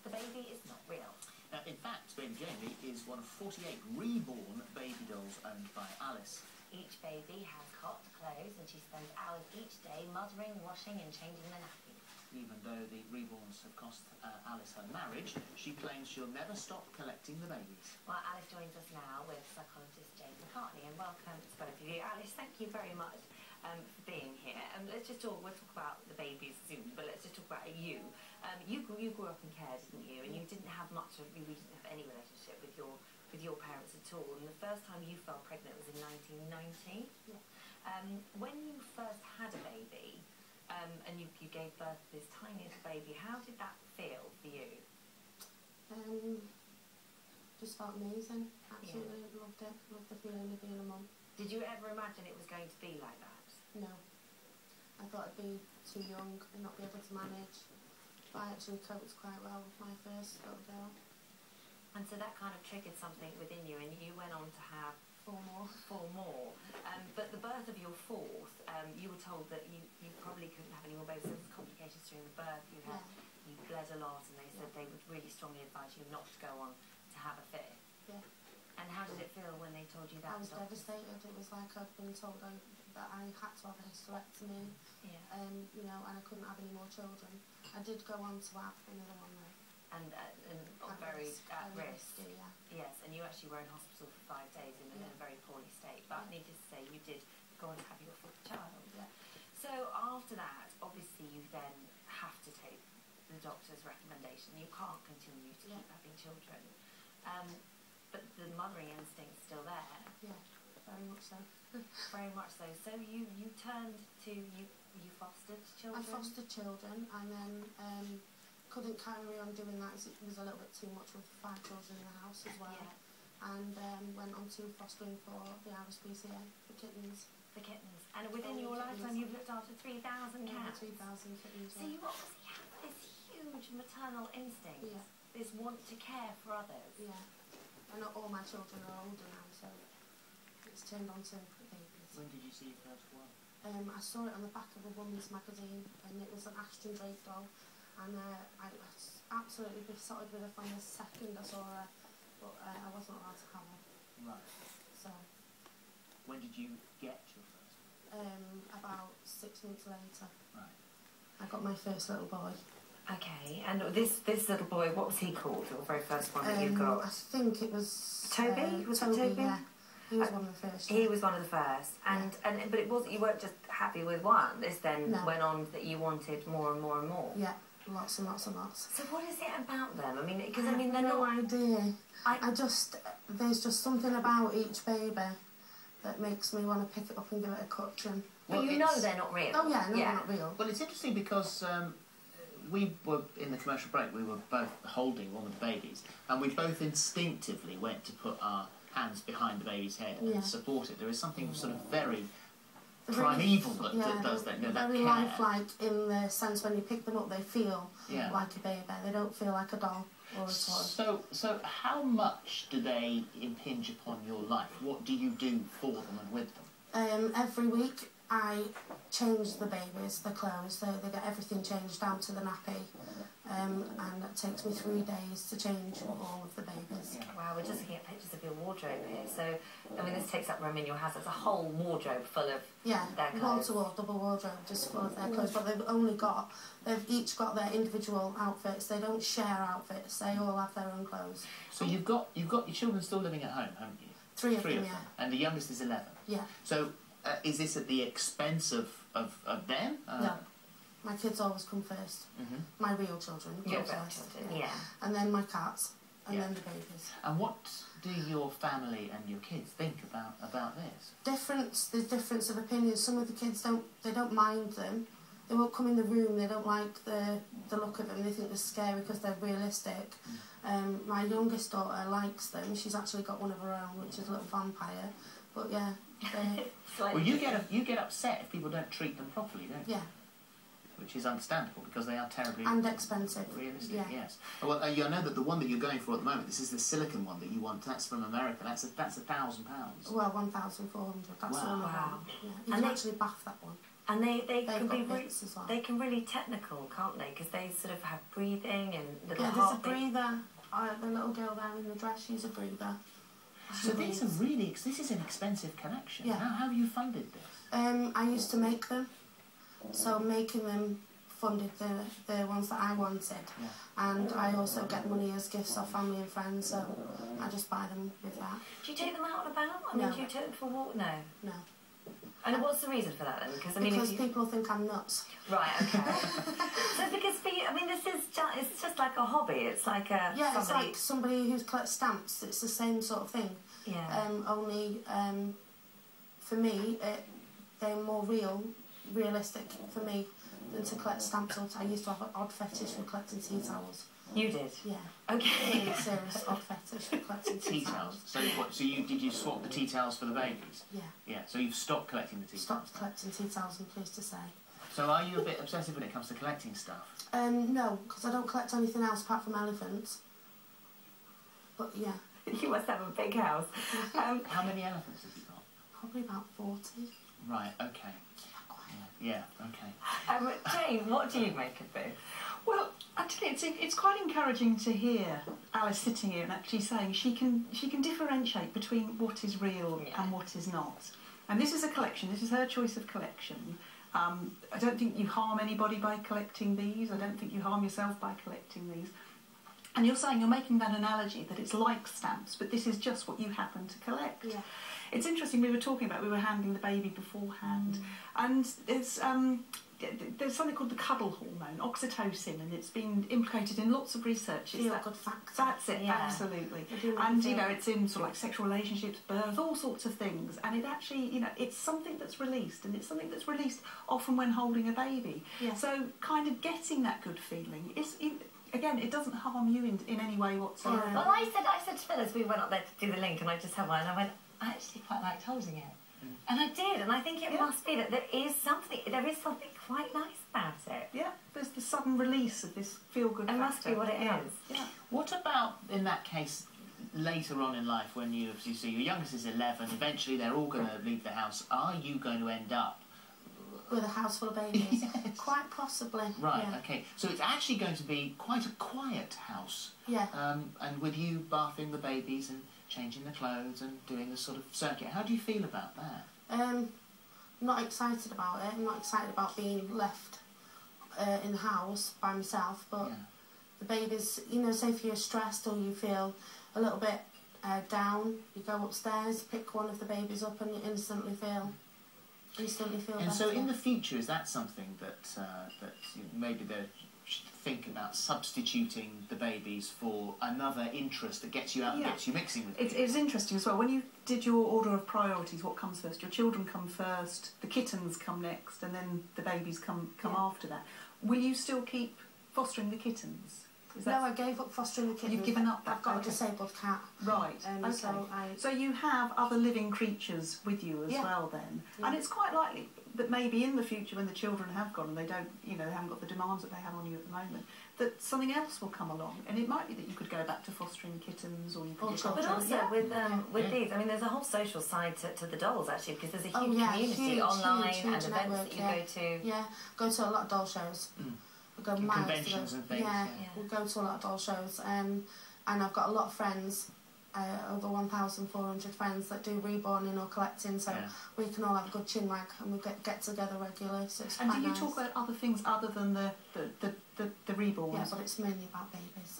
the baby is not real. In fact, baby Jamie is one of 48 reborn baby dolls owned by Alice. Each baby has cot, clothes, and she spends hours each day mothering, washing and changing the nappy. Even though the reborns have cost Alice her marriage, she claims she'll never stop collecting the babies. Well, Alice joins us now with psychologist James McCartney, and welcome to both of you. Alice, thank you very much for being here. Let's just talk, we'll talk about the babies soon, but let's just talk about you. You grew up in care, didn't you? And you didn't have much of, you didn't have any relationship with your parents at all. And the first time you fell pregnant was in 1990. Yeah. When you first had a baby, and you gave birth to this tiny little baby, how did that feel for you? Just felt amazing. Absolutely loved it. Loved the feeling of being a mum. Did you ever imagine it was going to be like that? No. I thought I'd be too young and not be able to manage. But I actually coped quite well with my first little girl. And so that kind of triggered something within you, and you went on to have Four more. But the birth of your fourth, you were told that you probably couldn't have any more babies. There was complications during the birth. You bled a lot, and they said they would really strongly advise you not to go on to have a fifth. Yeah. And how did it feel when they told you that? I was devastated. It was like I'd been told that I had to have a hysterectomy. Yeah. You know, and I couldn't have any more children. I did go on to have another one though. And very at risk. Yeah. Yes, and you actually were in hospital for 5 days in a very poorly state. But needless to say, you did go on to have your fifth child. Yeah. So after that, obviously, you then have to take the doctor's recommendation. You can't continue to keep having children. But the mothering instinct's still there. Yeah, very much so. Very much so. So you turned to, you fostered children? I fostered children, and then couldn't carry on doing that as it was a little bit too much with 5 children in the house as well. Yeah. And went on to fostering for the RSPCA, the kittens. The kittens. And within your lifetime, you've looked after 3,000 cats. 3,000 kittens. So you obviously have this huge maternal instinct, this want to care for others. Yeah. And all my children are older now, so it's turned on to babies. When did you see your first one? I saw it on the back of a woman's magazine, and it was an Ashton Drake doll. And I was absolutely besotted with her from the second I saw her, but I wasn't allowed to have her. Right. So. When did you get your first one? About 6 months later. Right. I got my first little boy. Okay, and this little boy, what was he called, your very first one that you got? I think it was... Toby? Was Toby, it Toby? Yeah. He was one of the first. He was one of the first. But it wasn't, you weren't just happy with one. This then went on that you wanted more and more and more. Yeah, lots and lots and lots. So what is it about them? I mean, because they're no idea. There's just something about each baby that makes me want to pick it up and give it a touch. And but you know they're not real. Oh yeah, no, they're not real. Well, it's interesting because we were in the commercial break. We were both holding one of the babies, and we both instinctively went to put our hands behind the baby's head and support it. There is something sort of very primeval that does that. They're very lifelike in the sense when you pick them up, they feel like a baby. They don't feel like a doll or a toy. So how much do they impinge upon your life? What do you do for them and with them? Every week I change the babies, the clothes. They get everything changed down to the nappy. And it takes me 3 days to change all of the babies. Wow, we're just looking at pictures of your wardrobe here. So, I mean, this takes up room in your house. There's a whole wardrobe full of their clothes. Wall-to-wall, double wardrobe, just full of their clothes. But they've each got their individual outfits. They don't share outfits. They all have their own clothes. So you've got your children still living at home, haven't you? Three of them. And the youngest is 11. Yeah. So is this at the expense of them? No. My kids always come first. My real children come first. And then my cats, and then the babies. And what do your family and your kids think about this? There's difference of opinion. Some of the kids don't mind them. They won't come in the room. They don't like the look of them. They think they're scary because they're realistic. My youngest daughter likes them. She's actually got one of her own, which is a little vampire. But yeah. Well, you get upset if people don't treat them properly, don't you? Yeah. Which is understandable because they are terribly expensive. Realistic, yes. Well, I know that the one that you're going for at the moment, this is the silicon one that you want. That's from America. That's £1,000. Well, 1,400. That's the one. Wow. Yeah. You can actually bath that one. And they can be as well. they can really technical, can't they? Because they sort of have breathing and little there's heartbeat. a breather. The little girl there in the dress, she's a breather. So these are really, this is an expensive collection. Yeah. How have you funded this? I used to make them, so making them funded the ones that I wanted. Yeah. And I also get money as gifts off family and friends, so I just buy them with that. Do you take them out and about? I mean, No. do you take them for a walk? No. No. And what's the reason for that then? Because I mean, because people think I'm nuts. Right. Okay. So because I mean, this is it's just like a hobby. It's like a it's like somebody who collects stamps. It's the same sort of thing. Yeah. Only for me, they're more realistic for me than to collect stamps. I used to have an odd fetish for collecting tea towels. You did? Yeah. Okay. Really serious odd fetish for collecting tea towels. So what? So did you swap the tea towels for the babies? Yeah. Yeah. So you've stopped collecting the tea towels. Stopped collecting tea towels, I'm pleased to say. So are you a bit obsessive when it comes to collecting stuff? No, because I don't collect anything else apart from elephants. But yeah. You must have a big house. How many elephants have you got? Probably about 40. Right. Okay. Yeah. Okay. Jane, what do you make of this? Well, actually, it's quite encouraging to hear Alice sitting here and actually saying she can differentiate between what is real and what is not. And this is a collection. This is her choice of collection. I don't think you harm anybody by collecting these. I don't think you harm yourself by collecting these. And you're saying, you're making that analogy that it's like stamps, but this is just what you happen to collect. Yeah. It's interesting, we were handling the baby beforehand, and there's something called the cuddle hormone, oxytocin, and it's been implicated in lots of research. Feel-good factor. That's it, Yeah. absolutely. And, you know, it's in sort of like sexual relationships, birth, all sorts of things, and it actually, you know, it's something that's released, and it's something that's released often when holding a baby. Yeah. So kind of getting that good feeling is... Again, it doesn't harm you in any way whatsoever. Well, I said to Phyllis, we went up there to do the link, and I just had one, and I went, I actually quite liked holding it. And I did, and I think it must be that there is something quite nice about it. Yeah, there's the sudden release of this feel-good factor. It must be what it is. Yeah. What about, in that case, later on in life when you see your youngest is 11, eventually they're all going to leave the house, are you going to end up with a house full of babies? Yes. Quite possibly. Right, yeah. okay. So it's actually going to be quite a quiet house. Yeah. And with you bathing the babies and changing the clothes and doing the sort of circuit. How do you feel about that? Not excited about it. I'm not excited about being left in the house by myself, but the babies, you know, say if you're stressed or you feel a little bit down, you go upstairs, pick one of the babies up and you instantly feel And better. so in the future, is that something that maybe they should think about substituting the babies for another interest that gets you out and gets you mixing with people? It's interesting as well. When you did your order of priorities, what comes first? Your children come first, the kittens come next, and then the babies come after that. Will you still keep fostering the kittens? No, I gave up fostering the kittens. You've given up that? I've got a disabled cat. Right, okay. So you have other living creatures with you as well then. Yeah. And it's quite likely that maybe in the future when the children have gone and they don't, you know, they haven't got the demands that they have on you at the moment, that something else will come along. And it might be that you could go back to fostering kittens or you could... But also with these, I mean, there's a whole social side to the dolls actually, because there's a huge community online and events network, that you go to. Yeah, go to a lot of doll shows. We go miles conventions and things. Yeah, we go to a lot of doll shows, and I've got a lot of friends, over 1,400 friends that do reborning or collecting, so we can all have a good chin wag and we get together regularly. So it's and quite do you nice. talk about other things other than the reborns? Yeah, but it's mainly about babies.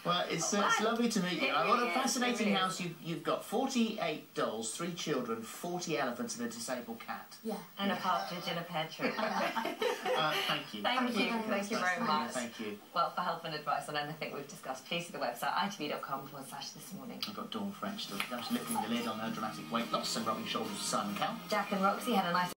Well, it's lovely to meet you. What a fascinating house. You've got 48 dolls, 3 children, 40 elephants and a disabled cat. Yeah. And a partridge in a pear tree. Thank you. Thank you very much. Thank you. Well, for help and advice on anything we've discussed, please see the website itv.com/this morning. I've got Dawn French still lifting the lid on her dramatic weight loss and rubbing shoulders with Simon Cowell. Jack and Roxy had a nice